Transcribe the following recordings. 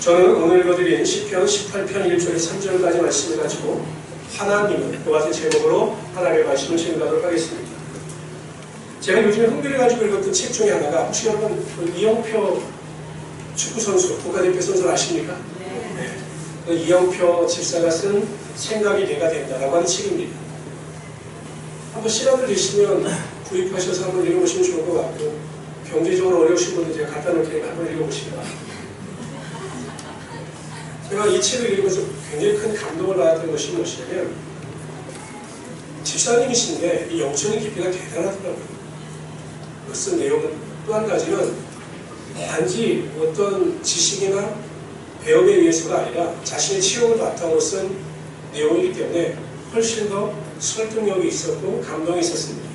저는 오늘 읽어드린 시편 18편 1절에서 3절까지 말씀을 가지고 하나님은 그 같은 제목으로 하나님의 말씀을 증거하도록 하겠습니다. 제가 요즘에 흥미를 가지고 읽었던 책 중에 하나가 혹시 여러분 이영표 축구선수, 국가대표 선수를 아십니까? 네. 그 이영표 집사가 쓴 생각이 내가 된다라고 하는 책입니다. 한번 시간을 되시면 구입하셔서 한번 읽어보시면 좋을 것 같고, 경제적으로 어려우신 분들 제가 갖다 놓을 테니까 한번 읽어보시기 바랍니다. 제가 이 책을 읽으면서 굉장히 큰 감동을 받았던 것이 무엇이냐면, 집사님이신데 이 영적인 깊이가 대단하더라고요. 그 쓴 내용은 또 한 가지는 단지 어떤 지식이나 배움에 의해서가 아니라 자신의 체험을 바탕으로 쓴 내용이기 때문에 훨씬 더 설득력이 있었고 감동이 있었습니다.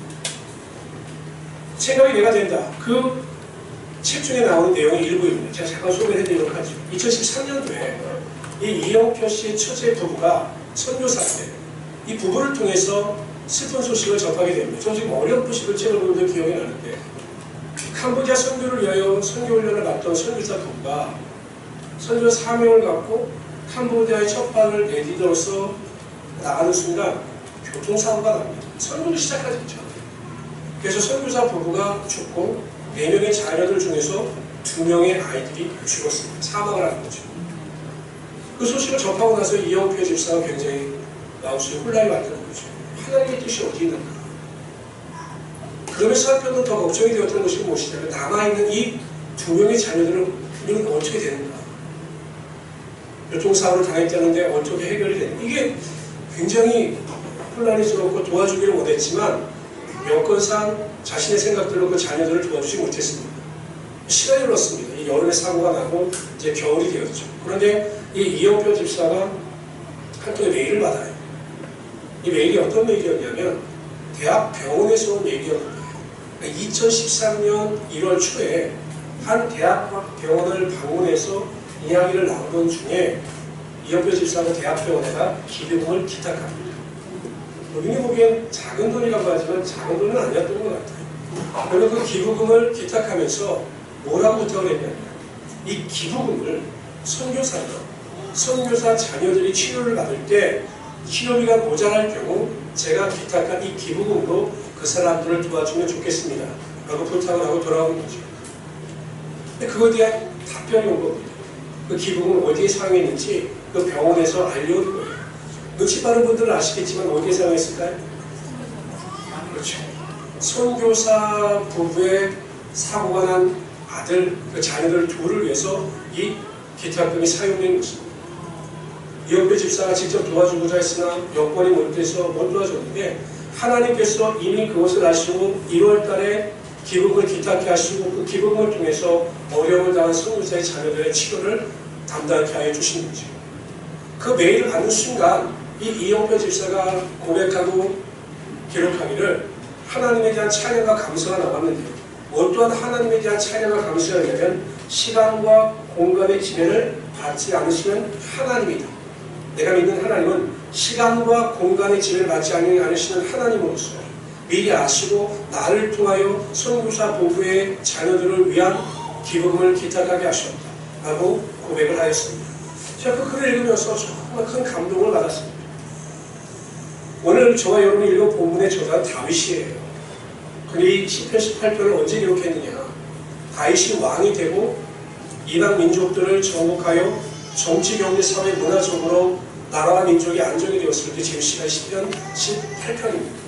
생각이 내가 된다. 그 책 중에 나오는 내용의 일부입니다. 제가 잠깐 소개를 해드리도록 하죠. 2013년도에 이 이영표 씨의 처제 부부가 선교사인데 이 부부를 통해서 슬픈 소식을 접하게 됩니다. 저 지금 어렴풋이 그 책을 보는데 기억이 나는데, 캄보디아 선교를 위하여 선교훈련을 받던 선교사 부부가 선교 사명을 갖고 캄보디아의 첫 발을 내딛어서 나가는 순간 교통사고가 납니다. 선교를 시작하셨죠. 그래서 선교사 부부가 죽고 4명의 자녀들 중에서 2명의 아이들이 죽었습니다. 사망을 하는 거죠. 그 소식을 접하고 나서 이영표 집사가 굉장히 마음속에 혼란이 왔다는 거죠. 하나님의 뜻이 어디 있는가? 그러면서 한편으로 더 걱정이 되었던 것이 무엇이냐면, 남아있는 이 2명의 자녀들은 분명히 어떻게 되는가? 교통사고를 당했다는데 어떻게 해결이 되는가? 이게 굉장히 혼란스럽고 도와주기를 원했지만 여건상 자신의 생각대로 그 자녀들을 도와주지 못했습니다. 시간이 흘렀습니다. 이 여름에 사고가 나고 이제 겨울이 되었죠. 그런데 이 이영표 집사가 한 통의 메일을 받아요. 이 메일이 어떤 메일이었냐면 대학 병원에서 온 메일이었는데, 2013년 1월 초에 한 대학 병원을 방문해서 이야기를 나누던 중에 이영표 집사가 대학병원에다 기부금을 기탁합니다. 우리가 보기엔 작은 돈이라고 하지만 작은 돈은 아니었던 것 같아요. 그리고 그 기부금을 기탁하면서 뭐라고 부탁을 했냐면, 이 기부금을 선교사 자녀들이 치료를 받을 때 치료비가 모자랄 경우 제가 기탁한 이 기부금으로 그 사람들을 도와주면 좋겠습니다 라고 부탁을 하고 돌아오는 거죠. 근데 그거에 대한 답변이 온 겁니다. 그 기부금을 어디에 사용했는지 그 병원에서 알려온 거예요. 눈치 빠른 분들은 아시겠지만 어디에 사용했을까요? 그렇죠. 선교사 부부의 사고가 난 아들, 그 자녀들 둘을 위해서 이 기탁금이 사용된 것입니다. 이영표 집사가 직접 도와주고자 했으나 여건이 못 돼서 못 도와줬는데, 하나님께서 이미 그것을 아시고 1월 달에 기부금을 기탁해 하시고 그 기부금을 통해서 어려움을 당한 선교사의 자녀들의 치료를 담당케 하여 주신 거죠. 그 메일을 받는 순간 이 이영표 집사가 고백하고 기록하기를 하나님에 대한 찬양과 감사가 나왔는데요. 어떠한 하나님에 대한 찬양과 감사냐면 시간과 공간의 지배를 받지 않으시는 하나님이다. 내가 믿는 하나님은 시간과 공간의 지배를 받지 않으시는 하나님으로서 미리 아시고 나를 통하여 선교사 부부의 자녀들을 위한 기부금을 기탁하게 하셨다 라고 고백을 하였습니다. 제가 그 글을 읽으면서 정말 큰 감동을 받았습니다. 오늘 저와 여러분이 읽은 본문의 저자는 다윗이에요. 근데 이 시편 18편을 언제 기록했느냐? 다윗이 왕이 되고 이방 민족들을 정복하여 정치, 경제, 사회, 문화적으로 나라와 민족이 안정이 되었을 때 지금 시간 10편 18편입니다.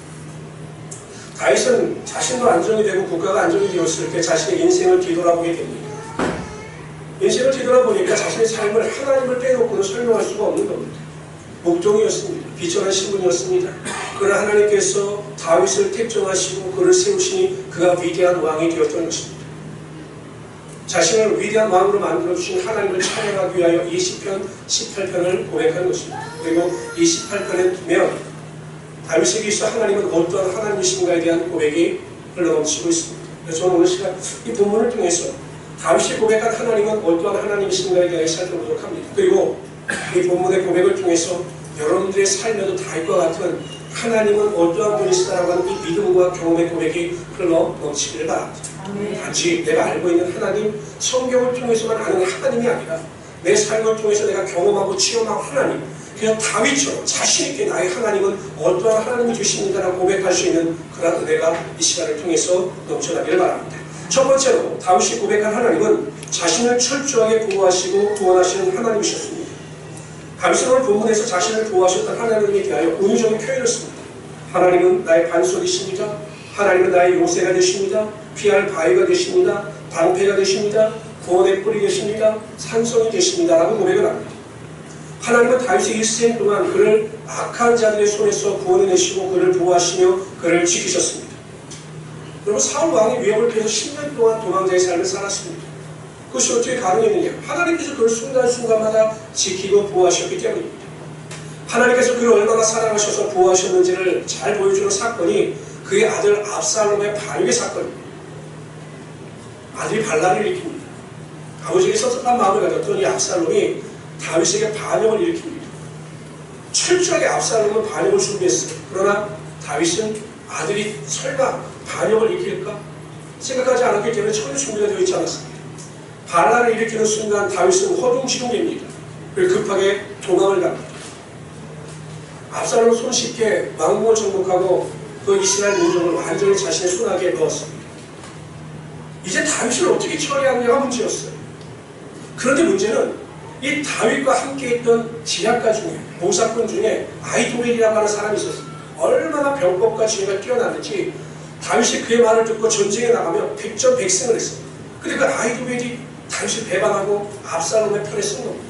다윗은 자신도 안정이 되고 국가가 안정이 되었을 때 자신의 인생을 뒤돌아보게 됩니다. 인생을 뒤돌아보니까 자신의 삶을 하나님을 빼놓고는 설명할 수가 없는 겁니다. 목동이었습니다. 비천한 신분이었습니다. 그러나 하나님께서 다윗을 택정하시고 그를 세우시니 그가 위대한 왕이 되었던 것입니다. 자신을 위대한 왕으로 만들어주신 하나님을 찬양하기 위하여 이 시편 18편을 고백하는 것입니다. 그리고 이 18편에 보면 다윗에게 있어 하나님은 어떠한 하나님이신가에 대한 고백이 흘러넘치고 있습니다. 그래서 저는 오늘 시간 이 본문을 통해서 다윗이 고백한 하나님은 어떠한 하나님이신가에 대해 살펴보도록 합니다. 그리고 이 본문의 고백을 통해서 여러분들의 삶에도 다윗과 같은 하나님은 어떠한 분이시다라고 하는 이 믿음과 경험의 고백이 흘러넘치기를 바랍니다. 단지 내가 알고 있는 하나님, 성경을 통해서만 아는 하나님이 아니라 내 삶을 통해서 내가 경험하고 체험한 하나님, 그냥 다윗처럼 자신있게 나의 하나님은 어떠한 하나님이 주십니다라고 고백할 수 있는 그런 은혜가 이 시간을 통해서 넘쳐나기를 바랍니다. 첫 번째로 다윗이 고백한 하나님은 자신을 철저하게 보호하시고 구원하시는 하나님이셨습니다. 다윗은 오늘 본문에서 자신을 보호하셨던 하나님에 대하여 은유적인 표현을 씁니다. 하나님은 나의 반석이십니다. 하나님은 나의 요새가 되십니다. 피할 바위가 되십니다. 방패가 되십니다. 구원의 뿔이 되십니다. 산성이 되십니다. 라고 고백을 합니다. 하나님은 다윗의 일생 동안 그를 악한 자들의 손에서 구원해내시고 그를 보호하시며 그를 지키셨습니다. 여러분, 사울 왕의 위협을 피해서 10년 동안 도망자의 삶을 살았습니다. 그것이 어떻게 가능했느냐? 하나님께서 그를 순간순간마다 지키고 보호하셨기 때문입니다. 하나님께서 그를 얼마나 사랑하셔서 보호하셨는지를 잘 보여주는 사건이 그의 아들 압살롬의 반역의 사건입니다. 아들이 반란을 일으킵니다. 아버지에게 섭섭한 마음을 가졌던 이 압살롬이 다윗에게 반역을 일으킵니다. 철저하게 압살롬은 반역을 준비했어요. 그러나 다윗은 아들이 설마 반역을 일으킬까 생각하지 않았기 때문에 전혀 준비가 되어 있지 않았습니다. 반란을 일으키는 순간 다윗은 허둥지둥됩니다. 그리고 급하게 도망을 갑니다. 압살롬은 손쉽게 왕궁을 정복하고 그 이스라엘 민족을 완전히 자신의 손아귀에 넣었습니다. 이제 다윗을 어떻게 처리하느냐가 문제였어요. 그런데 문제는 이 다윗과 함께 있던 지략가 중에, 모사꾼 중에 아히도벨이라고 하는 사람이 있었습니다. 얼마나 병법과 지혜가 뛰어났는지 다윗이 그의 말을 듣고 전쟁에 나가며 백전백승을 했습니다. 그러니까 아히도벨이 다윗을 배반하고 압살롬의 편에 쓴 겁니다.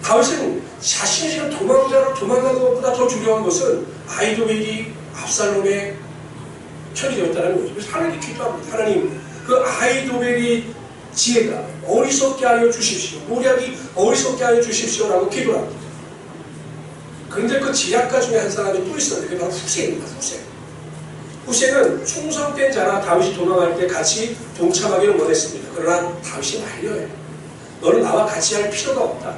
다윗은 자신이 지금 도망자로 도망가는 것보다 더 중요한 것은 아히도벨이 압살롬의 편이 되었다는 거죠. 그래서 하나님 기도합니다. 하나님, 그 아히도벨이 지혜가 어리석게 하여 주십시오. 모략이 어리석게 하여 주십시오라고 기도를 합니다. 그런데 그 지략가 중에 한 사람이 또 있었는데 그게 바로 후세입니다. 후세는 충성된 자라 다윗이 도망할 때 같이 동참하기를 원했습니다. 그러나 다윗이 말려요. 너는 나와 같이 할 필요가 없다.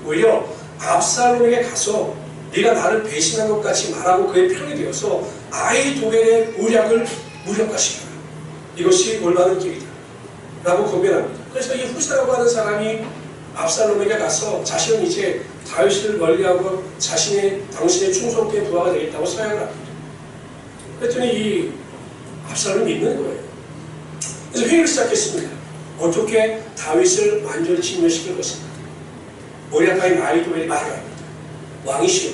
오히려 압살롬에게 가서 네가 나를 배신한 것 같이 말하고 그의 편이 되어서 아히도벨의 모략을 무력화시켜라. 이것이 올바른 길이다 라고 권면합니다. 그래서 이 후세라고 하는 사람이 압살롬에게 가서 자신은 이제 다윗을 멀리하고 당신의 충성된 부하가 되겠다고 서약을 합니다. 그랬더니 이 압살롬이 믿는 거예요. 그래서 회의를 시작했습니다. 어떻게 다윗을 완전히 진멸시킬 것인가. 모략가인 아히도벨이 말을 합니다. 왕이시여,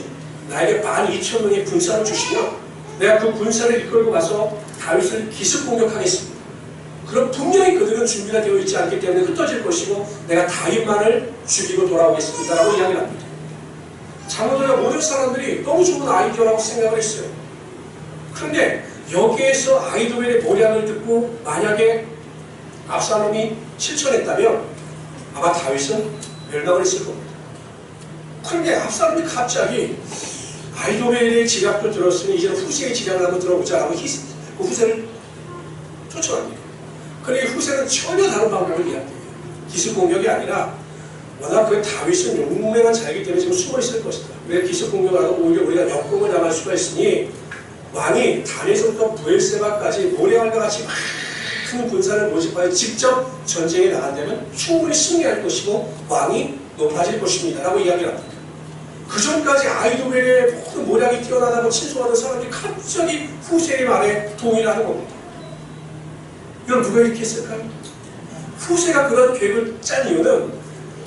나에게 12,000명의 군사를 주시면 내가 그 군사를 이끌고 가서 다윗을 기습 공격하겠습니다. 그럼 분명히 그들은 준비가 되어 있지 않기 때문에 흩어질 것이고 내가 다윗만을 죽이고 돌아오겠습니다 라고 이야기를 합니다. 장로들과 모든 사람들이 너무 좋은 아이디어라고 생각을 했어요. 그런데 여기에서 아히도벨의 모략을 듣고 만약에 압살롬이 실천했다면 아마 다윗은 멸망을 했을 겁니다. 그런데 압살롬이 갑자기 아히도벨의 지략도 들었으니 이제는 후세의 지략을 한번 들어보자라고 후세를 쫓아갑니다. 그런데 후세는 전혀 다른 방법을 이야기해요. 기습 공격이 아니라 워낙 그 다윗은 용맹한 자이기 때문에 지금 숨어 있을 것이다. 왜 기습 공격을 하고 오히려 우리가 역공을 당할 수가 있으니 왕이 단에서부터 부엘세바까지 모래알과 같이 큰 군사를 모집하여 직접 전쟁에 나간다면 충분히 승리할 것이고 왕이 높아질 것입니다 라고 이야기를 합니다. 그 전까지 아히도벨의 모든 모략이 뛰어나다고 친송하는 사람들이 갑자기 후세의 말에 동의를 하는 겁니다. 이걸 누가 이렇게 했을까요? 후세가 그런 계획을 짠 이유는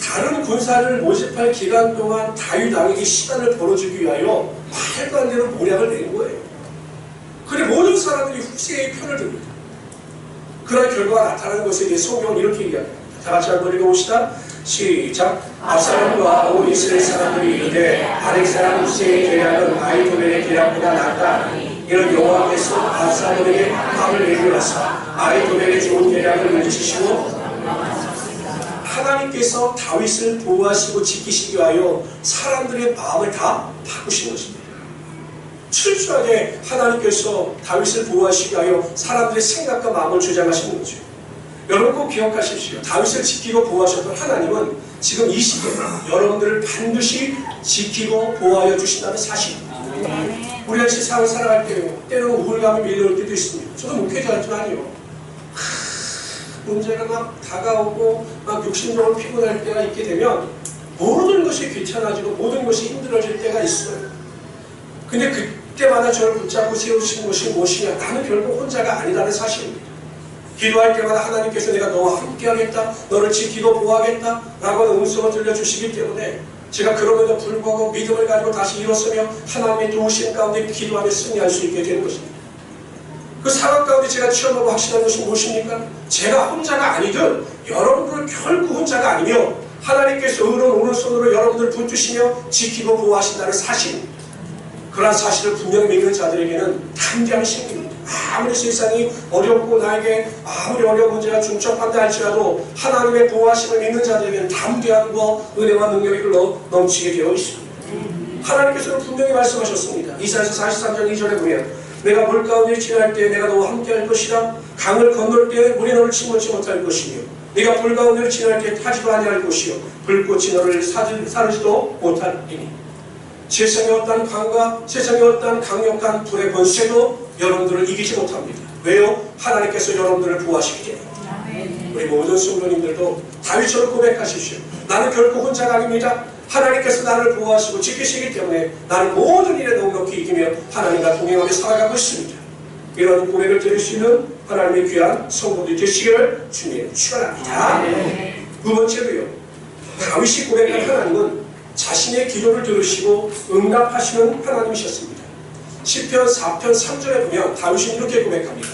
다른 군사를 모집할 기간 동안 다윗 왕에게 시간을 벌어주기 위하여 말도 안 되는 모략을 낸 거예요. 그런데 모든 사람들이 후세의 편을 듭니다. 그런 결과가 나타나는 것에 대해 성경은 이렇게 얘기합니다. 다 같이 한번 읽어봅시다. 시작. 압살롬과 온 이스라엘 사람들이 이르되 아렉 사람 후세의 계략은 아히도벨의 계략보다 낫다. 이런 여호와께서 압살롬에게 마음을 내리라사 아히도벨의 좋은 계략을 멈추시고 하나님께서 다윗을 보호하시고 지키시기 위하여 사람들의 마음을 다 바꾸신 것입니다. 철저하게 하나님께서 다윗을 보호하시기 위하여 사람들의 생각과 마음을 주장하시는 거죠. 여러분 꼭 기억하십시오. 다윗을 지키고 보호하셨던 하나님은 지금 이 시기에 여러분들을 반드시 지키고 보호하여 주신다는 사실입니다. 우리가 이 세상을 살아갈 때요, 때로는 우울감이 밀려올 때도 있습니다. 저도 목회자였지만요, 문제가 막 다가오고 막 육신적으로 피곤할 때가 있게 되면 모든 것이 귀찮아지고 모든 것이 힘들어질 때가 있어요. 근데 그때마다 저를 붙잡고 세우신 것이 무엇이냐? 나는 결국 혼자가 아니라는 사실입니다. 기도할 때마다 하나님께서 내가 너와 함께하겠다, 너를 지키고 보호하겠다 라고 하는 음성을 들려주시기 때문에 제가 그럼에도 불구하고 믿음을 가지고 다시 일어서며 하나님의 도우심 가운데 기도하며 승리할 수 있게 되는 것입니다. 그 상황 가운데 제가 체험하고 확신한 것이 무엇입니까? 제가 혼자가 아니든 여러분들은 결코 혼자가 아니며 하나님께서 의로운 오른손으로 여러분들을 붙드시며 지키고 보호하신다는 사실입니다. 그러한 사실을 분명히 믿는 자들에게는 담대함이 생깁니다. 아무리 세상이 어렵고 나에게 아무리 어려운 문제가 중첩한다 할지라도 하나님의 보호하심을 믿는 자들에게는 담대함과 은혜와 능력이 흘러 넘치게 되어 있습니다. 하나님께서는 분명히 말씀하셨습니다. 이사야서 43장 2절에 보면 내가 물 가운데 지날 때 내가 너와 함께 할 것이라 강을 건널 때 물이 너를 침몰치 못할 것이며 네가 불 가운데 지날 때 타지도 아니할 것이요 불꽃이 너를 사르지도 못하리니 세상의 어떤 강과 세상의 어떤 강력한 불의 권세도 여러분들을 이기지 못합니다. 왜요? 하나님께서 여러분들을 보호하시기 때문에. 우리 모든 성도님들도 다윗처럼 고백하십시오. 나는 결코 혼자가 아닙니다. 하나님께서 나를 보호하시고 지키시기 때문에 나는 모든 일에 넉넉히 이기며 하나님과 동행하며 살아가고 있습니다. 이런 고백을 들을 수 있는 하나님의 귀한 성도들이 되시기를 주님 축원합니다. 두 번째로요. 다윗이 고백한 하나님은 자신의 기도를 들으시고 응답하시는 하나님이셨습니다. 시편 4편 3절에 보면 다윗은 이렇게 고백합니다.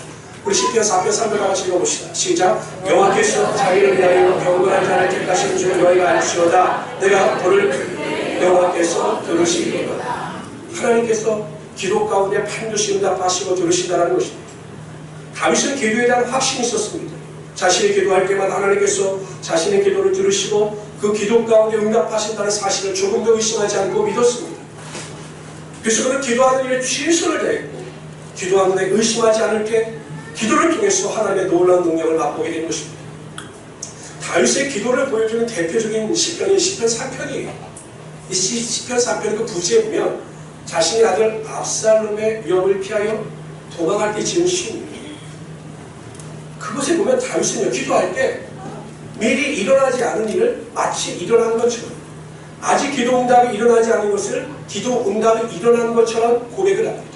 우리 시편 4편 3절 같이 읽어봅시다. 시작. 여호와께서 자기를 위하여 경건한 자를 택하신 줄 너희가 알지어다. 내가 너를 여호와께서 들으시리로다. 하나님께서 기도 가운데 반드시 응답하시고 들으신다는 것입니다. 다윗은 기도에 대한 확신이 있었습니다. 자신이 기도할 때마다 하나님께서 자신의 기도를 들으시고 그 기도 가운데 응답하신다는 사실을 조금도 의심하지 않고 믿었습니다. 그래서 그는 기도하는 일에 최선을 다했고 기도하는 데 의심하지 않을 때 기도를 통해서 하나님의 놀라운 능력을 맛보게 된 것입니다. 다윗의 기도를 보여주는 대표적인 시편이 시편 4편이에요. 이 시편 4편 그 부지에 보면 자신의 아들 압살롬의 위협을 피하여 도망할 때 지은 시입니다. 그것에 보면 다윗은요, 기도할 때 미리 일어나지 않은 일을 마치 일어난 것처럼 아직 기도 응답이 일어나지 않은 것을 기도 응답이 일어난 것처럼 고백을 합니다.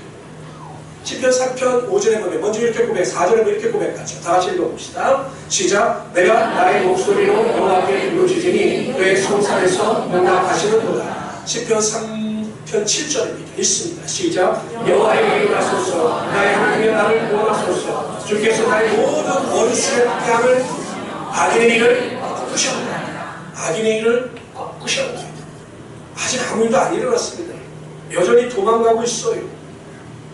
시편 4편 5절에 보면 먼저 이렇게 고백, 4절에 보면 이렇게 고백하죠. 다 같이 읽어봅시다. 시작. 내가 나의 목소리로 여호와께 불러주지니 그의 성산에서 응답하시는도다. 시편 3편 7절입니다. 읽습니다. 시작. 여호와의 이름을 하소서 나의 하나님의 나를 구원하소서 주께서 나의 모든 원수의 뺨을 악인의 일을 꺾으셨다. 악인의 일을 꺾으셨다. 아직 아무 일도 안 일어났습니다. 여전히 도망가고 있어요.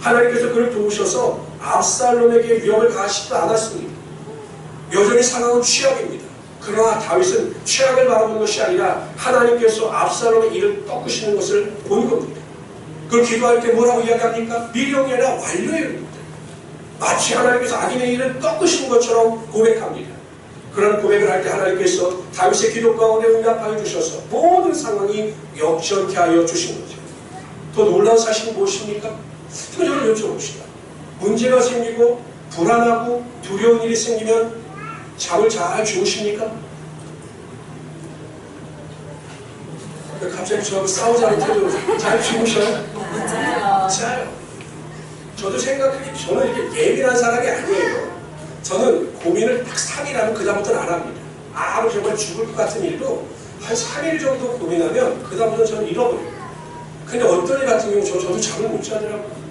하나님께서 그를 도우셔서 압살롬에게 위협을 가하시지도 않았습니다. 여전히 상황은 최악입니다. 그러나 다윗은 최악을 바라본 것이 아니라 하나님께서 압살롬의 일을 꺾으시는 것을 본 겁니다. 그걸 기도할 때 뭐라고 이야기합니까? 미령이 아니라 완료의 일입니다. 마치 하나님께서 악인의 일을 꺾으신 것처럼 고백합니다. 그런 고백을 할 때 하나님께서 다윗의 기도 가운데 응답하여 주셔서 모든 상황이 역전케 하여 주신 거죠. 더 놀라운 사실은 무엇입니까? 한번 여러분 여쭤봅시다. 문제가 생기고 불안하고 두려운 일이 생기면 잠을 잘 주무십니까? 갑자기 저하고 싸우자는 태도로 잘 주무셔요? 자요. 저도 생각하기 저는 이렇게 예민한 사람이 아니에요. 저는 고민을 딱 3일 하면 그다음부터는 안 합니다. 아무 정말 죽을 것 같은 일도 한 3일 정도 고민하면 그다음부터는 저는 잃어버려요. 근데 어떤 일 같은 경우 저도 잠을 못 자더라고요.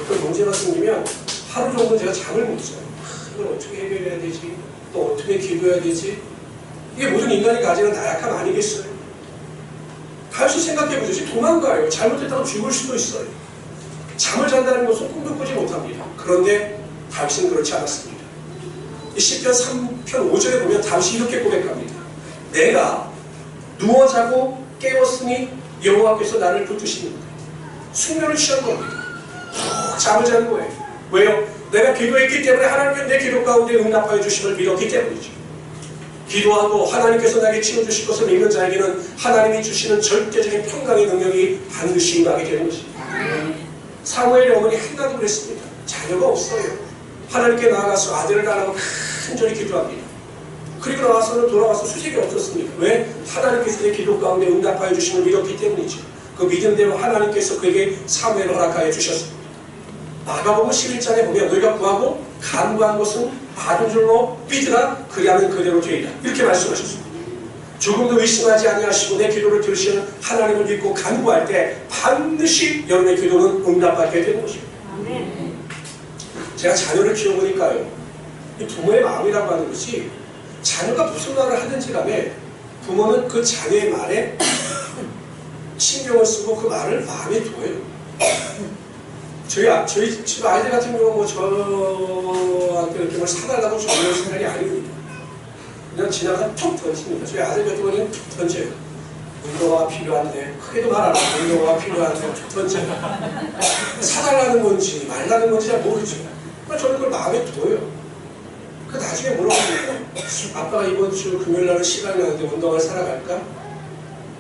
어떤 문제가 생기면 하루 정도 제가 잠을 못 자요. 이걸 어떻게 해결해야 되지? 또 어떻게 기도해야 되지? 이게 모든 인간이 가지는 나약함 아니겠어요? 다시 생각해보죠. 지금 도망가요. 잘못했다고 죽을 수도 있어요. 잠을 잔다는 것은 꿈도 꾸지 못합니다. 그런데 다윗은 그렇지 않았습니다. 이 시편 3편 5절에 보면 다윗이 이렇게 고백합니다. 내가 누워 자고 깨웠으니 여호와께서 나를 붙드십니다. 숙면을 취한 겁니다. 잠을 자는 거예요. 왜요? 내가 기도했기 때문에 하나님께서 내 기도 가운데 응답하여 주심을 믿었기 때문이죠. 기도하고 하나님께서 나에게 치워주실 것을 믿는 자에게는 하나님이 주시는 절대적인 평강의 능력이 반드시 임하게 되는 것입니다. 사무엘의 어머니 한나도 그랬습니다. 자녀가 없어요. 하나님께 나아가서 아들을 달라고 간절히 기도합니다. 그리고 나와서는 돌아와서 수색이 없었습니다. 왜? 하나님께서 내 기도 가운데 응답하여 주심을 믿었기 때문이죠. 그 믿음대로 하나님께서 그에게 사무엘을 허락하여 주셨습니다. 마가복음 11장에 보면 너희가 구하고 간구한 것은 받은 줄로 믿으라 그리하면 그대로 되리라 이렇게 말씀하셨습니다. 조금도 의심하지 아니하시고 내 기도를 들으시는 하나님을 믿고 간구할 때 반드시 여러분의 기도는 응답받게 되는 것입니다. 제가 자녀를 키워보니까요, 이 부모의 마음이라고 하는 것이 자녀가 무슨 말을 하든지 간에 부모는 그 자녀의 말에 신경을 쓰고 그 말을 마음에 둬요. 저희 집 아이들 같은 경우 뭐 저한테 이렇게 뭘 사달라고 저는 생각이 아닙니다. 그냥 지나가 툭 던집니다. 저희 아들 같은 경우는 툭 던져요. 운동화가 필요한데, 크게도 말 안 하고 운동화가 필요한데 툭 던져요. 사달라는 건지 말라는 건지 잘 모르죠. 저는 그걸 마음에 둬요. 그 나중에 물어보니까 아빠가 이번 주 금요일날은 시간이 나는데 운동화를 사러 갈까?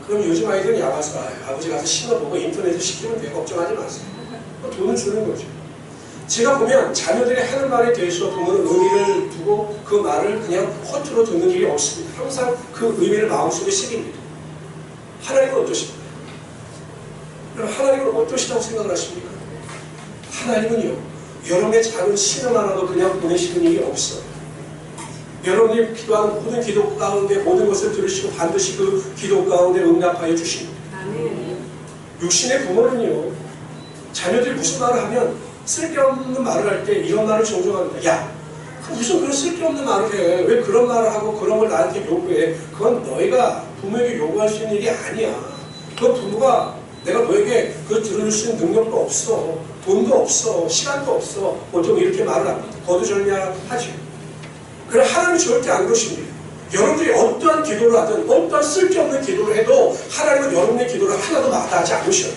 그럼 요즘 아이들은 야가서 아버지 가서 신어보고 인터넷에 시키면 돼. 걱정하지 마세요. 돈을 주는 거죠. 제가 보면 자녀들이 하는 말에 대해서 부모는 의미를 두고 그 말을 그냥 허투루 듣는 일이 없습니다. 항상 그 의미를 마음속에 새깁니다. 하나님은 어떠십니까? 그럼 하나님은 어떠시다고 생각을 하십니까? 하나님은요, 여러분의 작은 신음 하나도 그냥 보내시는 일이 없어요. 여러분이 기도하는 모든 기도 가운데 모든 것을 들으시고 반드시 그 기도 가운데 응답하여 주십니다. 육신의 부모는요, 자녀들이 무슨 말을 하면 쓸데없는 말을 할 때 이런 말을 종종 합니다. 야, 무슨 그런 쓸데없는 말을 해. 왜 그런 말을 하고 그런 걸 나한테 요구해. 그건 너희가 부모에게 요구할 수 있는 일이 아니야. 그 부모가 내가 너에게 그걸 들을 수 있는 능력도 없어. 돈도 없어. 시간도 없어. 보통 이렇게 말을 합니다. 거두절미하죠. 그러나 하나님은 절대 안 그러십니다. 여러분들이 어떠한 기도를 하든 어떠한 쓸데없는 기도를 해도 하나님은 여러분의 기도를 하나도 마다하지 않으셔요.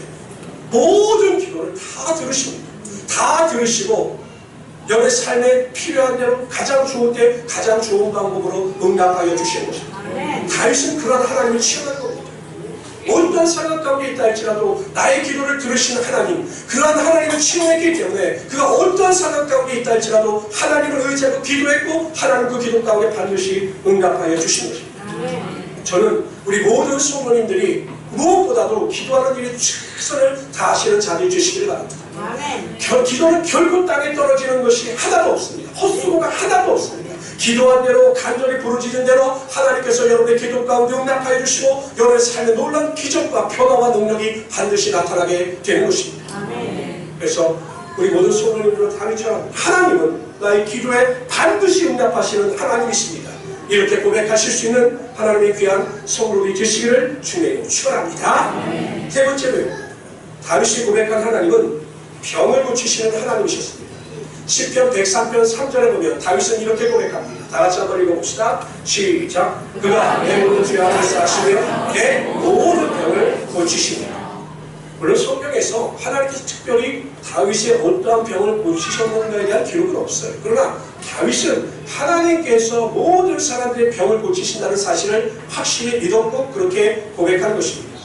모든 기도를 다 들으십니다. 다 들으시고 여러분의 삶에 필요한 대로 가장 좋은 때 가장 좋은 방법으로 응답하여 주시는 것입니다. 다윗은 그런 하나님을 체험한 겁니다. 어떤 상황 가운데 있다 할지라도 나의 기도를 들으시는 하나님, 그러한 하나님을 체험했기 때문에 그가 어떤 상황 가운데 있다 할지라도 하나님을 의지하고 기도했고 하나님 그 기도 가운데 반드시 응답하여 주시는 것입니다. 저는 우리 모든 성도님들이 무엇보다도 기도하는 일에 최선을 다하시는 자들이 되시기를 바랍니다. 기도는 결코 땅에 떨어지는 것이 하나도 없습니다. 헛수고가 하나도 없습니다. 기도한 대로 간절히 부르짖은 대로 하나님께서 여러분의 기도 가운데 응답하여 주시고 여러분의 삶에 놀라운 기적과 변화와 능력이 반드시 나타나게 되는 것입니다. 그래서 우리 모든 성도님들은 다윗처럼 하나님은 나의 기도에 반드시 응답하시는 하나님이십니다. 이렇게 고백하실 수 있는 하나님의 귀한 성도들이 되시기를 주님으로 축원합니다. 세 번째로요, 다윗이 고백한 하나님은 병을 고치시는 하나님이셨습니다. 시편 103편 3절에 보면 다윗은 이렇게 고백합니다. 다 같이 한번 읽어봅시다. 시작. 그가 내 모든 죄 악을 사하시며 내 모든 병을 고치시니라. 물론 성경에서 하나님께서 특별히 다윗의 어떠한 병을 고치셨는가에 대한 기록은 없어요. 그러나 다윗은 하나님께서 모든 사람들의 병을 고치신다는 사실을 확실히 믿었고 그렇게 고백한 것입니다.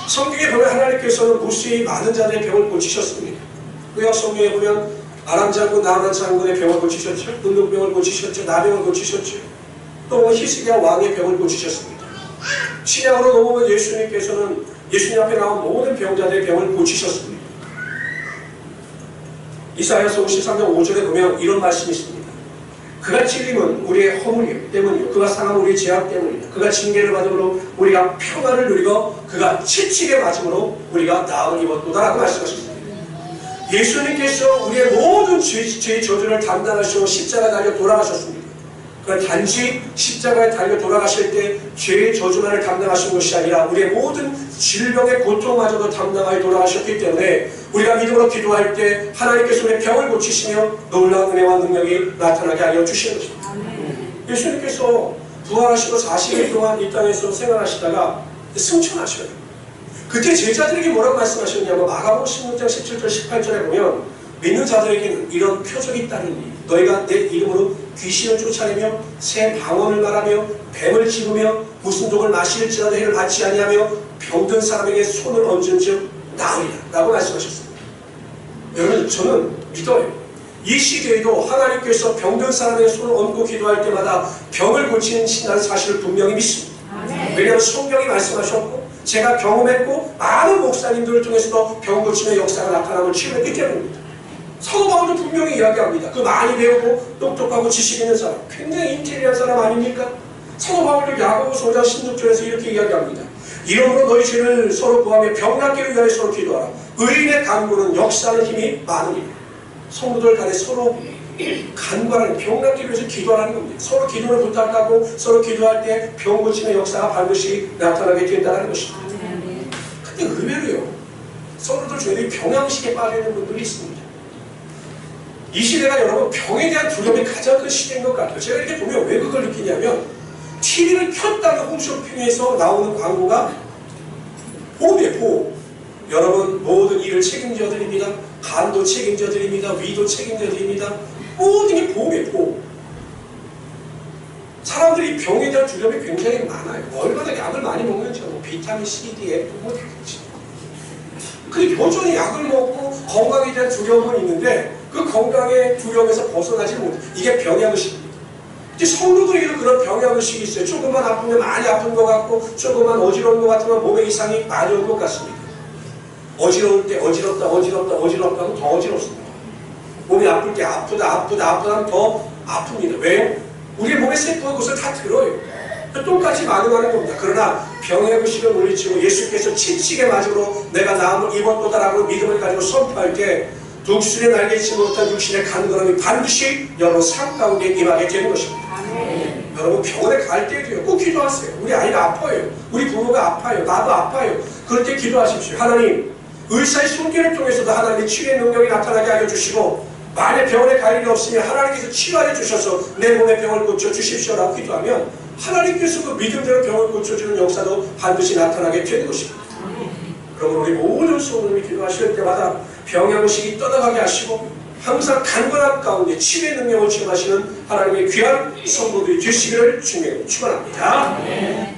성경에 보면 하나님께서는 무수히 많은 자들의 병을 고치셨습니다. 구약 성경에 보면 아람 장군, 나아만 장군의 병을 고치셨죠. 문둥병을 고치셨죠. 나병을 고치셨죠. 또 히스기야 왕의 병을 고치셨습니다. 신약으로 넘어오면 예수님께서는 예수님 앞에 나온 모든 병자들의 병을 고치셨습니다. 이사야서 53장 5절에 보면 이런 말씀이 있습니다. 그가 찔림은 우리의 허물 때문이요 그가 상함은 우리의 죄악 때문이다. 그가 징계를 받음으로 우리가 평안을 누리고 그가 채찍에 맞음으로 우리가 나음을 입었도다 라고 말씀하셨습니다. 예수님께서 우리의 모든 죄의 저주를 담당하시고 십자가에 달려 돌아가셨습니다. 그러나 단지 십자가에 달려 돌아가실 때 죄의 저주만을 담당하신 것이 아니라 우리의 모든 질병의 고통마저도 담당하여 돌아가셨기 때문에 우리가 믿음으로 기도할 때 하나님께서 우리의 병을 고치시며 놀라운 은혜와 능력이 나타나게 하여 주시는 것입니다. 예수님께서 부활하시고 40일 동안 이 땅에서 생활하시다가 승천하셔요. 그때 제자들에게 뭐라고 말씀하셨냐면 마가복음 16장 17절 18절에 보면 믿는 자들에게는 이런 표적이 따르니 너희가 내 이름으로 귀신을 쫓아내며 새 방언을 말하며 뱀을 집으며 무슨 독을 마실지라도 해를 받지 아니하며 병든 사람에게 손을 얹은 즉 나으리라 라고 말씀하셨습니다. 여러분 저는 믿어요. 이 시대에도 하나님께서 병든 사람의 손을 얹고 기도할 때마다 병을 고치신다는 사실을 분명히 믿습니다. 왜냐하면 성경이 말씀하셨고 제가 경험했고 많은 목사님들을 통해서도 병 고침의 역사가 나타남을 치료했기 때문입니다. 사도 바울도 분명히 이야기합니다. 그 많이 배우고 똑똑하고 지식 있는 사람, 굉장히 인텔리한 사람 아닙니까? 사도 바울도 야고보서 5장 16절에서 이렇게 이야기합니다. 이러므로 너희 죄를 서로 구하며 병 낫기를 위하여 서로 기도하라. 의인의 간구는 역사하는 힘이 많으니. 성도들 간에 서로 간과하는, 병 낫기를 위해서 기도하는 겁니다. 서로 기도를 부탁하고 서로 기도할 때 병 고침의 역사가 반드시 나타나게 된다는 것입니다. 근데 의외로요, 성도들 중에 병양식에 빠져있는 분들이 있습니다. 이 시대가 여러분 병에 대한 두려움이 가장 큰 시대인 것 같아요. 제가 이렇게 보면 왜 그걸 느끼냐면 TV를 켰다가 홈쇼핑에서 나오는 광고가 보험이에요. 보험. 여러분 모든 일을 책임져 드립니다. 간도 책임져 드립니다. 위도 책임져 드립니다. 모든 게 보험이에요. 보험. 사람들이 병에 대한 두려움이 굉장히 많아요. 얼마나 약을 많이 먹는지 뭐 비타민 C, D, F 뭐 다겠지. 근데 여전히 약을 먹고 건강에 대한 두려움은 있는데 그 건강의 두려움에서 벗어나지 못해. 이게 병양의식입니다. 성도들에게도 그런 병양의식이 있어요. 조금만 아프면 많이 아픈 것 같고 조금만 어지러운 것 같으면 몸에 이상이 많이 온 것 같습니다. 어지러울 때 어지럽다 하면 더 어지럽습니다. 몸이 아플 때 아프다 하면 더 아픕니다. 왜요? 우리 몸의 세포가 그것을 다 들어요. 똑같이 반응하는 겁니다. 그러나 병의 의식을 물리치고 예수께서 치치게 맞으로 내가 나음을 입었도다라고 믿음을 가지고 선포할 때 독수리에 날개치 못한 육신의 간거함이 반드시 여러분 삶 가운데 임하게 되는 것입니다. 여러분 병원에 갈 때도요 꼭 기도하세요. 우리 아이가 아파요. 우리 부모가 아파요. 나도 아파요. 그럴 때 기도하십시오. 하나님, 의사의 손길을 통해서도 하나님의 치유의 능력이 나타나게 하여 주시고 만약 병원에 갈 일이 없으면 하나님께서 치유하여 주셔서 내 몸의 병을 고쳐주십시오라고 기도하면 하나님께서 그 믿음대로 병을 고쳐주는 역사도 반드시 나타나게 되는 것입니다. 그러면 우리 모든 성도님이 기도하실 때마다 병양의식이 떠나가게 하시고 항상 강건함 가운데 치유의 능력을 체험하시는 하나님의 귀한 성도들이 되시기를 주님으로 축원합니다.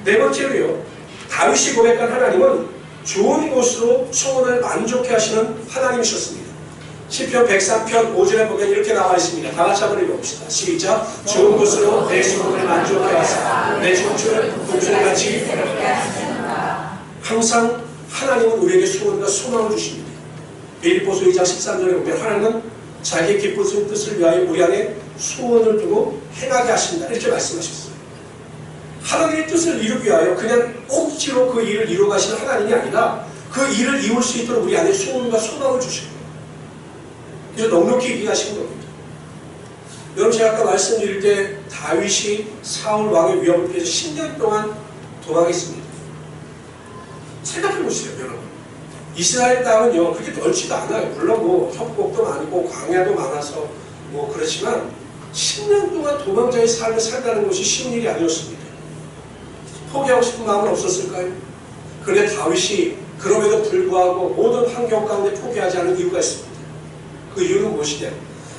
네 번째로요, 다윗이 고백한 하나님은 좋은 곳으로 소원을 만족해 하시는 하나님이셨습니다. 시편 103편 5절에 보면 이렇게 나와 있습니다. 다 같이 한번 읽어봅시다. 시작. 좋은 곳으로 내 소원을 만족해 하사 내 청춘을 동물같이 항상 하나님은 우리에게 소원과 소망을 주십니다. 빌립보서 2장 13절에 보면 하나님은 자기의 기쁘신 뜻을 위하여 우리 안에 소원을 두고 행하게 하신다 이렇게 말씀하셨어요. 하나님의 뜻을 이루기 위하여 그냥 억지로 그 일을 이루어가시는 하나님이 아니라 그 일을 이룰 수 있도록 우리 안에 소원과 소망을 주십니다. 그래서 넉넉히 얘기하신 겁니다. 여러분 제가 아까 말씀드릴 때 다윗이 사울 왕의 위협을 피해서 10년 동안 도망했습니다. 생각해보세요 여러분. 이스라엘 땅은요 그렇게 넓지도 않아요. 물론 뭐 협곡도 많고 광야도 많아서 뭐 그렇지만 10년 동안 도망자의 삶을 살다는 것이 쉬운 일이 아니었습니다. 포기하고 싶은 마음은 없었을까요? 그런데 다윗이 그럼에도 불구하고 모든 환경 가운데 포기하지 않은 이유가 있습니다. 그 이유는 무엇이냐?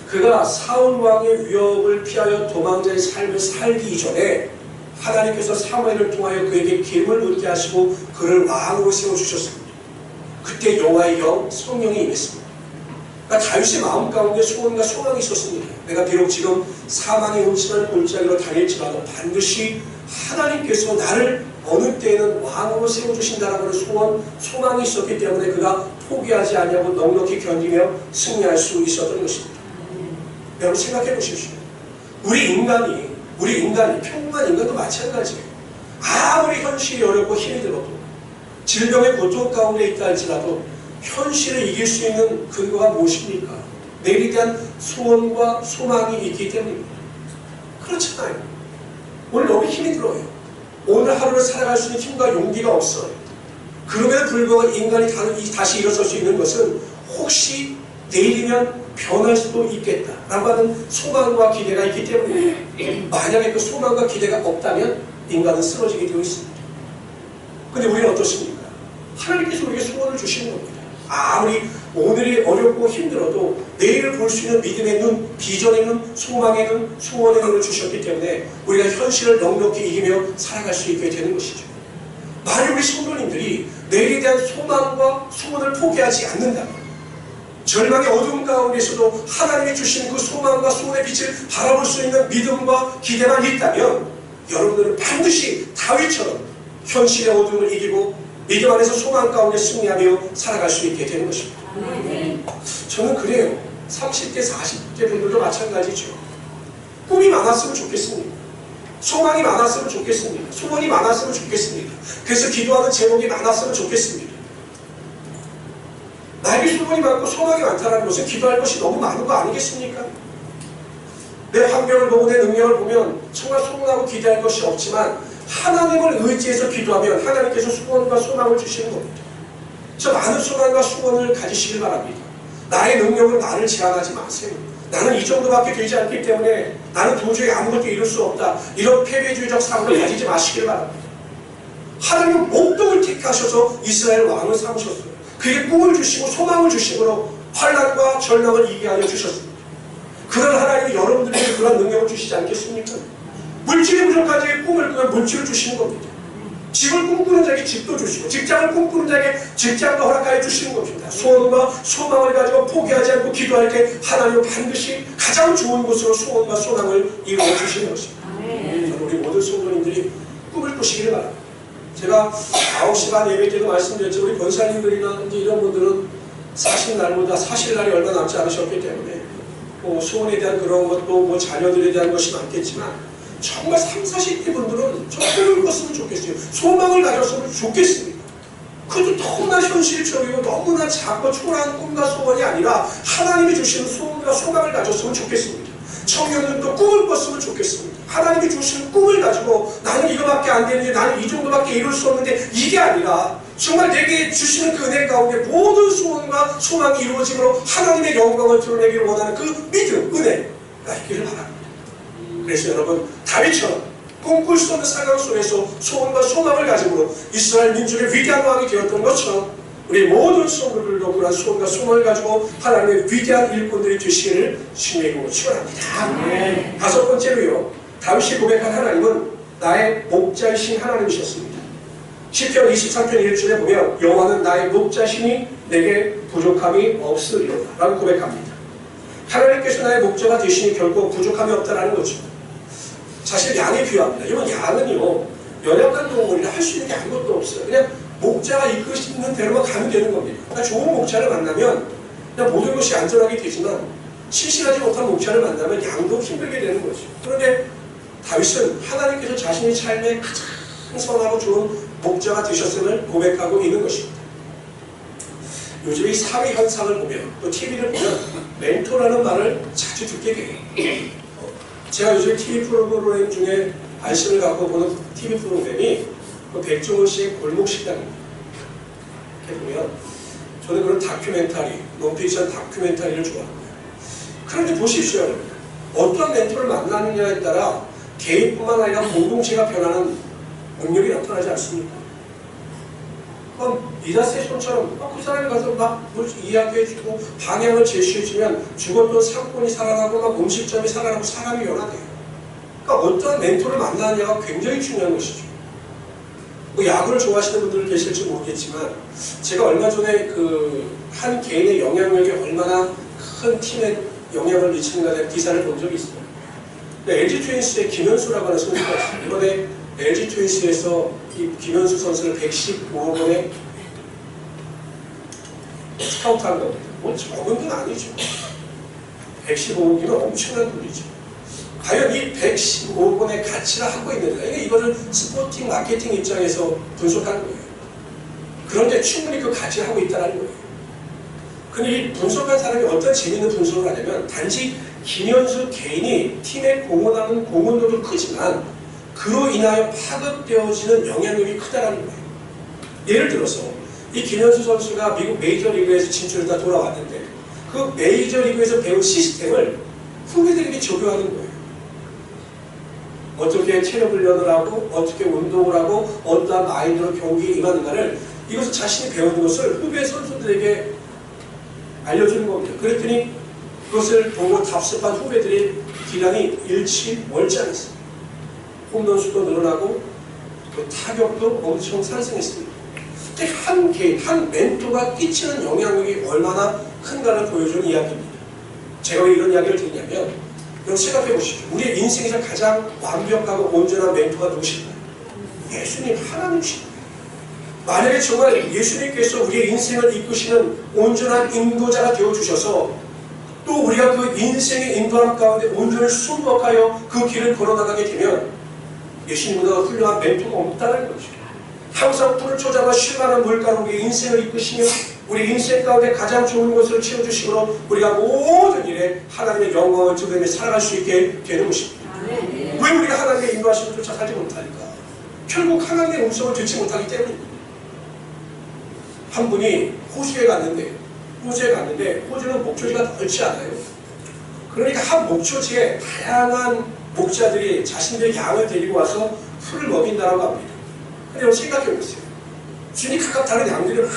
그가 사울 왕의 위협을 피하여 도망자의 삶을 살기 이전에 하나님께서 사무엘을 통하여 그에게 기름을 붓게 하시고 그를 왕으로 세워주셨습니다. 그때 여호와의 영 성령이 임했습니다. 그러니까 다윗의 마음 가운데 소원과 소망이 있었습니다. 내가 비록 지금 사망의 음침한 골짜기로 다닐지라도 반드시 하나님께서 나를 어느 때에는 왕으로 세워주신다라는 소원, 소망이 있었기 때문에 그가 포기하지 아니하고 넉넉히 견디며 승리할 수 있었던 것입니다. 여러분 생각해 보십시오. 우리 인간이 평범한 인간도 마찬가지예요. 아무리 현실이 어렵고 힘이 들어도 질병의 고통 가운데 있다 할지라도 현실을 이길 수 있는 근거가 무엇입니까? 내일에 대한 소원과 소망이 있기 때문입니다. 그렇잖아요. 오늘 너무 힘이 들어요. 오늘 하루를 살아갈 수 있는 힘과 용기가 없어요. 그럼에도 불구하고 인간이 다시 일어설 수 있는 것은 혹시 내일이면 변할 수도 있겠다라고 하는 소망과 기대가 있기 때문에 만약에 그 소망과 기대가 없다면 인간은 쓰러지게 되어 있습니다. 근데 우리는 어떻습니까? 하나님께서 우리에게 소원을 주시는 겁니다. 아무리 오늘이 어렵고 힘들어도 내일을 볼 수 있는 믿음의 눈, 비전의 눈, 소망의 눈, 소원의 눈을 주셨기 때문에 우리가 현실을 넉넉히 이기며 살아갈 수 있게 되는 것이죠. 만약 우리 성도님들이 내일에 대한 소망과 소원을 포기하지 않는다면 절망의 어두움 가운데서도 하나님이 주신 그 소망과 소원의 빛을 바라볼 수 있는 믿음과 기대만 있다면 여러분들은 반드시 다윗처럼 현실의 어두움을 이기고 믿음 안에서 소망 가운데 승리하며 살아갈 수 있게 되는 것입니다. 저는 그래요. 30대, 40대 분들도 마찬가지죠. 꿈이 많았으면 좋겠습니다. 소망이 많았으면 좋겠습니다. 소원이 많았으면 좋겠습니다. 그래서 기도하는 제목이 많았으면 좋겠습니다. 나에게 소원이 많고 소망이 많다는 것은 기도할 것이 너무 많은 거 아니겠습니까? 내 환경을 보고 내 능력을 보면 정말 소원하고 기대할 것이 없지만 하나님을 의지해서 기도하면 하나님께서 소원과 소망을 주시는 겁니다. 저 많은 소망과 소원을 가지시길 바랍니다. 나의 능력은 나를 제한하지 마세요. 나는 이 정도밖에 되지 않기 때문에 나는 도저히 아무것도 이룰 수 없다. 이런 패배주의적 사고를 가지지 마시길 바랍니다. 하나님은 목동을 택하셔서 이스라엘 왕을 삼으셨어요. 그에게 꿈을 주시고 소망을 주심으로 환난과 절망을 이기게 하여 주셨습니다. 그런 하나님이 여러분들에게 그런 능력을 주시지 않겠습니까? 물질이 부족한 자에게 꿈을 꾸면 물질을 주시는 겁니다. 집을 꿈꾸는 자에게 집도 주시고 직장을 꿈꾸는 자에게 직장도 허락하여 주시는 겁니다. 소원과 소망을 가지고 포기하지 않고 기도할 때 하나님은 반드시 가장 좋은 곳으로 소원과 소망을 이루어 주시는 것입니다. 저는 우리 모든 성도님들이 꿈을 꾸시기를 바랍니다. 제가 9시 반 예배 때도 말씀드렸죠. 우리 권사님들이나 이런 분들은 사실 날보다 사실 날이 얼마 남지 않으셨기 때문에 소원에 대한 그런 것도 자녀들에 대한 것이 많겠지만 정말 30, 40대 분들은 좀 꿈을 꿨으면 좋겠어요. 소망을 가졌으면 좋겠습니다. 그것도 너무나 현실적이고 너무나 작고 초라한 꿈과 소원이 아니라 하나님이 주시는 소원과 소망을 가졌으면 좋겠습니다. 청년들도 꿈을 꿨으면 좋겠습니다. 하나님이 주시는 꿈을 가지고 나는 이거밖에 안 되는데 나는 이 정도밖에 이룰 수 없는데 이게 아니라 정말 내게 주시는 그 은혜 가운데 모든 소원과 소망이 이루어짐으로 하나님의 영광을 드러내기를 원하는 그 믿음, 은혜가 있기를 바랍니다. 그래서 여러분 다윗처럼 꿈꿀 수 없는 상황 속에서 소원과 소망을 가지고 이스라엘 민족의 위대한 왕이 되었던 것처럼 우리 모든 성도들도 그런 소원과 소망을 가지고 하나님의 위대한 일꾼들이 되시기를 주님의 이름으로 축원합니다. 다섯 번째로요, 다윗이 고백한 하나님은 나의 목자이신 하나님이셨습니다. 시편 23편 1절에 보면 여호와는 나의 목자시니 내게 부족함이 없으리로다 라고 고백합니다. 하나님께서 나의 목자가 되시니 결코 부족함이 없다라는 거죠. 사실 양에 비유합니다. 이건 양은요 연약한 동물이라 할 수 있는 게 아무것도 없어요. 그냥 목자가 이끄시는 대로만 가면 되는 겁니다. 그러니까 좋은 목자를 만나면 그냥 모든 것이 안전하게 되지만 신실하지 못한 목자를 만나면 양도 힘들게 되는 거죠. 그런데 다윗은 하나님께서 자신의 삶에 가장 선하고 좋은 목자가 되셨음을 고백하고 있는 것입니다. 요즘 이 사회 현상을 보면 또 TV를 보면 멘토라는 말을 자주 듣게 돼요. 제가 요즘 TV 프로그램 중에 관심을 갖고 보는 TV 프로그램이 백종원 씨의 골목식당입니다. 이렇게 보면 저는 그런 다큐멘터리, 논픽션 다큐멘터리를 좋아합니다. 그런데 보십시오. 어떤 멘토를 만나느냐에 따라 개인뿐만 아니라 공동체가 변하는 능력이 나타나지 않습니까? 그럼 미다세손처럼 그 사람이 가서 막 이야기해주고 방향을 제시해주면 죽었던 상권이 살아나고 막 음식점이 살아나고 사람이 변화돼요. 그러니까 어떤 멘토를 만나느냐가 굉장히 중요한 것이죠. 야구를 좋아하시는 분들 계실지 모르겠지만 제가 얼마 전에 그 한 개인의 영향력이 얼마나 큰 팀에 영향을 미치는가에 대한 기사를 본 적이 있어요. LG 트윈스의 김현수라고 하는 선수가 있어요. 이번에 LG 트윈스에서 이 김현수 선수를 115억 원에 스카우트한 겁니다. 적은 돈 아니죠. 115억이면 엄청난 돈이죠. 과연 이 115억 원의 가치를 하고 있는가? 이거를 스포팅 마케팅 입장에서 분석하는 거예요. 그런데 충분히 그 가치를 하고 있다는 거예요. 근데 이 분석한 사람이 어떤 재미있는 분석을 하냐면 단지 김현수 개인이 팀에 공헌하는 공헌도도 크지만 그로 인하여 파급되어지는 영향력이 크다는 거예요. 예를 들어서 이 김현수 선수가 미국 메이저리그에서 진출했다 돌아왔는데 그 메이저리그에서 배운 시스템을 후배들에게 적용하는 거예요. 어떻게 체력 훈련을 하고 어떻게 운동을 하고 어떠한 마인드로 경기에 임하는가를 이것을 자신이 배운 것을 후배 선수들에게 알려주는 겁니다. 그랬더니 그것을 보고 답습한 후배들의 기량이 일치월지 않았습니다. 홈런수도 늘어나고 그 타격도 엄청 상승했습니다. 한 개인, 한 멘토가 끼치는 영향력이 얼마나 큰간을 보여주는 이야기입니다. 제가 왜 이런 이야기를 드리냐면 여러분 생각해 보시죠. 우리의 인생에서 가장 완벽하고 온전한 멘토가 누구실까요? 예수님, 하나님이십니다. 만약에 정말 예수님께서 우리의 인생을 이끄시는 온전한 인도자가 되어주셔서 또 우리가 그 인생의 인도함 가운데 온전히 순복하여 그 길을 걸어나가게 되면 예수님보다 훌륭한 멘토가 없다는 거죠. 항상 푸른 초자와 실만한 물가로 우리의 인생을 이끄시며 우리 인생 가운데 가장 좋은 것을 채워주시므로 우리가 모든 일에 하나님의 영광을 드리며 살아갈 수 있게 되는 것입니다. 왜 우리가 하나님의 인도하심을 쫓아가지 못할까? 결국 하나님의 음성을 듣지 못하기 때문입니다. 한 분이 호주에 갔는데 호주는 목초지가 넓지 않아요. 그러니까 한 목초지에 다양한 목자들이 자신들의 양을 데리고 와서 풀을 먹인다고 합니다. 근데 여러분 생각해 보세요. 주인이 각각 다른 양들을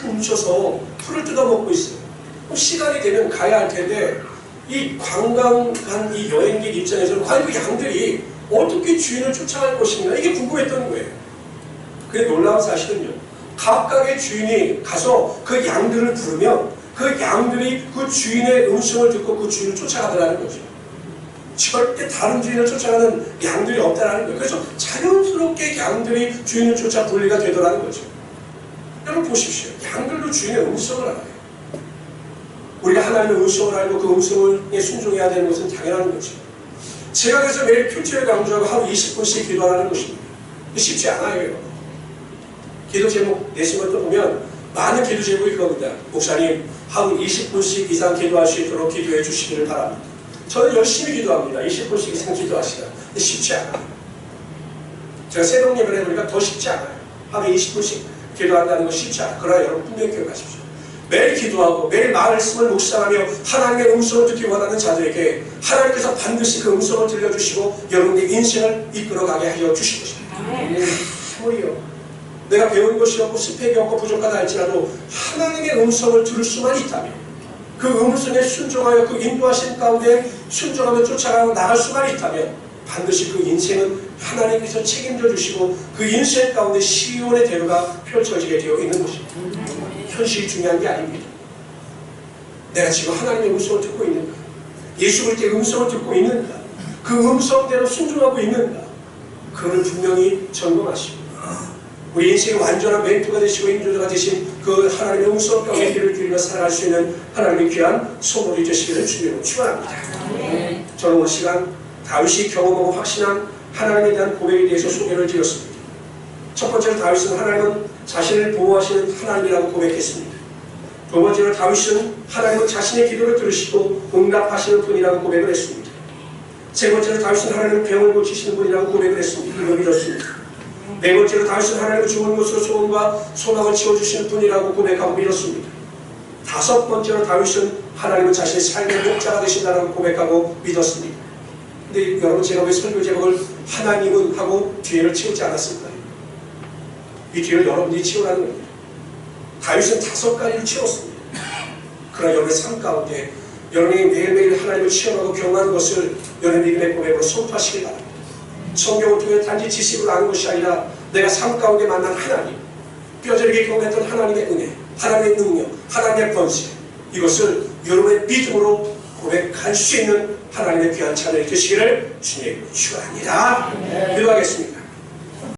훔쳐서 풀을 뜯어먹고 있어요. 그럼 시간이 되면 가야 할 텐데 이 관광 간 이 여행객 입장에서는 과연 그 양들이 어떻게 주인을 쫓아갈 것인가 이게 궁금했던 거예요. 근데 놀라운 사실은요. 각각의 주인이 가서 그 양들을 부르면 그 양들이 그 주인의 음성을 듣고 그 주인을 쫓아가더라는 거죠. 절대 다른 주인을 쫓아가는 양들이 없다는 거예요. 그래서 자연스럽게 양들이 주인을 쫓아 분리가 되더라는 거죠. 여러분 보십시오. 양들도 주인의 음성을 알아요. 우리가 하나님의 음성을 알고 그 음성에 순종해야 되는 것은 당연한 거죠. 제가 그래서 매일 큐티를 강조하고 하루 20분씩 기도하라는 것입니다. 쉽지 않아요. 여러분. 기도 제목 내신 것도 보면 많은 기도 제목이 그겁니다. 목사님 하루 20분씩 이상 기도할 수 있도록 기도해 주시기를 바랍니다. 저는 열심히 기도합니다. 20분씩 이상 기도하시라. 근데 쉽지 않아요. 제가 새벽 예배를 해보니까 더 쉽지 않아요. 하루에 20분씩 기도한다는 건 쉽지 않아요. 그러나 여러분 분명히 기억하십시오. 매일 기도하고 매일 말씀을 묵상하며 하나님의 음성을 듣기 원하는 자들에게 하나님께서 반드시 그 음성을 들려주시고 여러분의 인생을 이끌어가게 하여 주실 것입니다. 아무리요. 내가 배운 것이 없고 스펙이 없고 부족하다 할지라도 하나님의 음성을 들을 수만 있다면 그 음성에 순종하여 그 인도하신 가운데 순종하며 쫓아가고 나갈 수만 있다면 반드시 그 인생은 하나님께서 책임져 주시고 그 인생 가운데 시온의 대로가 펼쳐지게 되어 있는 것입니다. 현실이 중요한 게 아닙니다. 내가 지금 하나님의 음성을 듣고 있는가? 예수 그리스도의 음성을 듣고 있는가? 그 음성대로 순종하고 있는가? 그거를 분명히 점검하시고 우리 인생의 완전한 멘토가 되시고 인도자가 되신 그 하나님의 음성 가운데 길을 들이며 살아갈 수 있는 하나님의 귀한 소물이 되시기를 주님으로 축원합니다. 저는 오늘 시간 다윗이 경험하고 확신한 하나님에 대한 고백에 대해서 소개를 드렸습니다. 첫 번째로 다윗은 하나님은 자신을 보호하시는 하나님이라고 고백했습니다. 두 번째로 다윗은 하나님은 자신의 기도를 들으시고 응답하시는 분이라고 고백을 했습니다. 세 번째로 다윗은 하나님은 병을 고치시는 분이라고 고백을 했습니다. 이거 믿었습니다. 네 번째로 다윗은 하나님의 좋은 것으로 소원과 소망을 채워주시는 분이라고 고백하고 믿었습니다. 다섯 번째로 다윗은 하나님은 자신의 삶의 목자가 되신다고 고백하고 믿었습니다. 근데 여러분 제가 왜 설교 제목을 하나님은 하고 뒤에를 채우지 않았을까요? 이 뒤를 여러분들이 채우라는 겁니다. 다윗은 5가지를 채웠습니다. 그러나 여러분의 삶 가운데 여러분이 매일매일 하나님을 체험하고 경험하는 것을 여러분의 믿음의 고백으로 선포하시기 바랍니다. 성경을 통해 단지 지식으로 아는 것이 아니라 내가 삶 가운데 만난 하나님, 뼈저리게 경험했던 하나님의 은혜, 하나님의 능력, 하나님의 번세, 이것을 여러분의 믿음으로 고백할 수 있는 하나님의 귀한 찬양이 되시기를 주님으로 축원합니다. 기도하겠습니다.